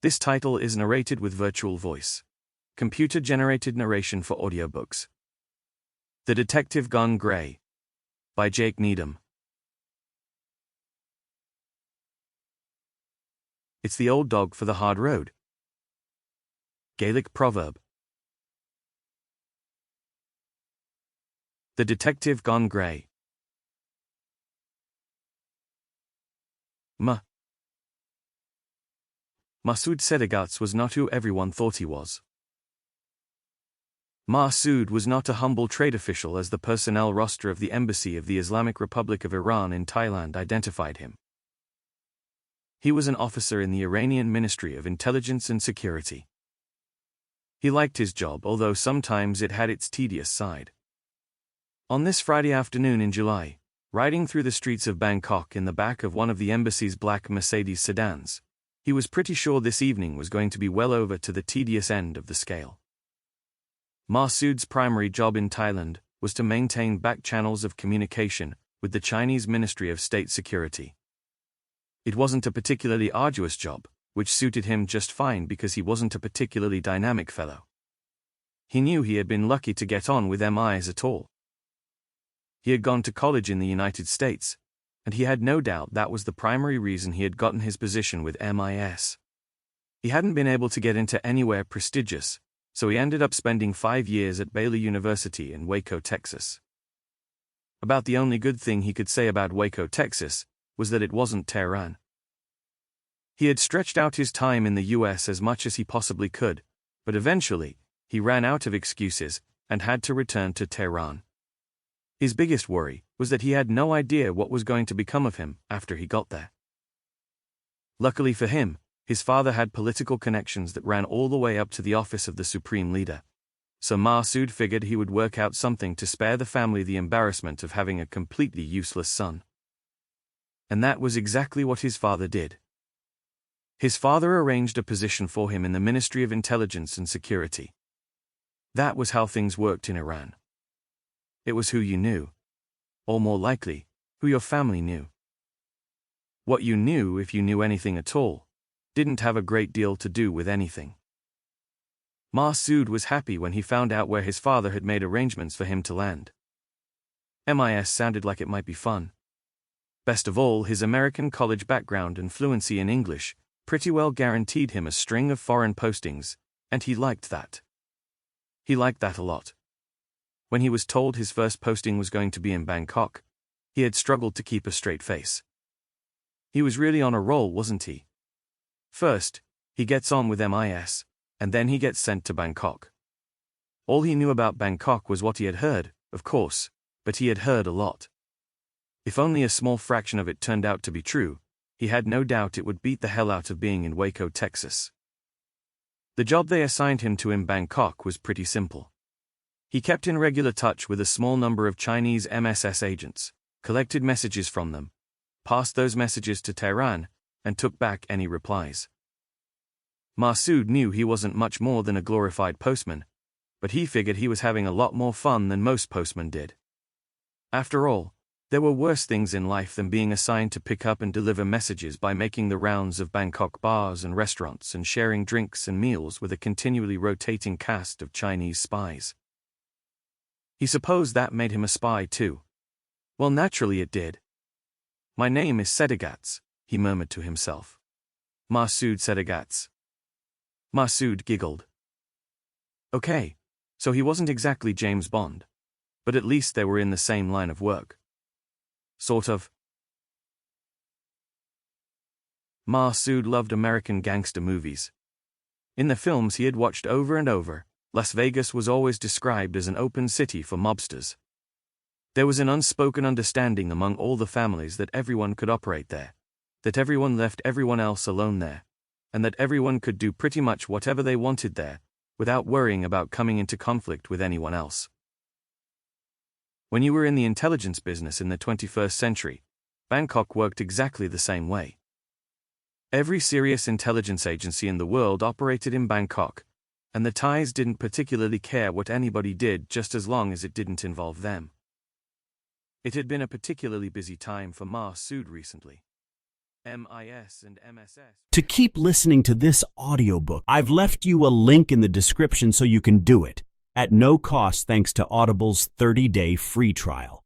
This title is narrated with virtual voice. Computer-generated narration for audiobooks. The Detective Gone Grey by Jake Needham. It's the old dog for the hard road. Gaelic proverb. The Detective Gone Grey. Masoud Sedegatz was not who everyone thought he was. Masoud was not a humble trade official as the personnel roster of the Embassy of the Islamic Republic of Iran in Thailand identified him. He was an officer in the Iranian Ministry of Intelligence and Security. He liked his job, although sometimes it had its tedious side. On this Friday afternoon in July, riding through the streets of Bangkok in the back of one of the embassy's black Mercedes sedans, he was pretty sure this evening was going to be well over to the tedious end of the scale. Masoud's primary job in Thailand was to maintain back channels of communication with the Chinese Ministry of State Security. It wasn't a particularly arduous job, which suited him just fine because he wasn't a particularly dynamic fellow. He knew he had been lucky to get on with MIs at all. He had gone to college in the United States, and he had no doubt that was the primary reason he had gotten his position with MIS. He hadn't been able to get into anywhere prestigious, so he ended up spending 5 years at Baylor University in Waco, Texas. About the only good thing he could say about Waco, Texas, was that it wasn't Tehran. He had stretched out his time in the US as much as he possibly could, but eventually, he ran out of excuses and had to return to Tehran. His biggest worry was that he had no idea what was going to become of him after he got there. Luckily for him, his father had political connections that ran all the way up to the office of the Supreme Leader, so Masoud figured he would work out something to spare the family the embarrassment of having a completely useless son. And that was exactly what his father did. His father arranged a position for him in the Ministry of Intelligence and Security. That was how things worked in Iran. It was who you knew, or more likely, who your family knew. What you knew, if you knew anything at all, didn't have a great deal to do with anything. Masoud was happy when he found out where his father had made arrangements for him to land. MIS sounded like it might be fun. Best of all, his American college background and fluency in English pretty well guaranteed him a string of foreign postings, and he liked that. He liked that a lot. When he was told his first posting was going to be in Bangkok, he had struggled to keep a straight face. He was really on a roll, wasn't he? First, he gets on with MIS, and then he gets sent to Bangkok. All he knew about Bangkok was what he had heard, of course, but he had heard a lot. If only a small fraction of it turned out to be true, he had no doubt it would beat the hell out of being in Waco, Texas. The job they assigned him to in Bangkok was pretty simple. He kept in regular touch with a small number of Chinese MSS agents, collected messages from them, passed those messages to Tehran, and took back any replies. Masoud knew he wasn't much more than a glorified postman, but he figured he was having a lot more fun than most postmen did. After all, there were worse things in life than being assigned to pick up and deliver messages by making the rounds of Bangkok bars and restaurants and sharing drinks and meals with a continually rotating cast of Chinese spies. He supposed that made him a spy too. Well, naturally it did. "My name is Sedegatz," he murmured to himself. "Masoud Sedegatz." Masoud giggled. Okay, so he wasn't exactly James Bond, but at least they were in the same line of work. Sort of. Masoud loved American gangster movies. In the films he had watched over and over, Las Vegas was always described as an open city for mobsters. There was an unspoken understanding among all the families that everyone could operate there, that everyone left everyone else alone there, and that everyone could do pretty much whatever they wanted there, without worrying about coming into conflict with anyone else. When you were in the intelligence business in the 21st century, Bangkok worked exactly the same way. Every serious intelligence agency in the world operated in Bangkok, and the Thais didn't particularly care what anybody did just as long as it didn't involve them. It had been a particularly busy time for Masoud recently. MIS and MSS. To keep listening to this audiobook, I've left you a link in the description so you can do it at no cost thanks to Audible's 30-day free trial.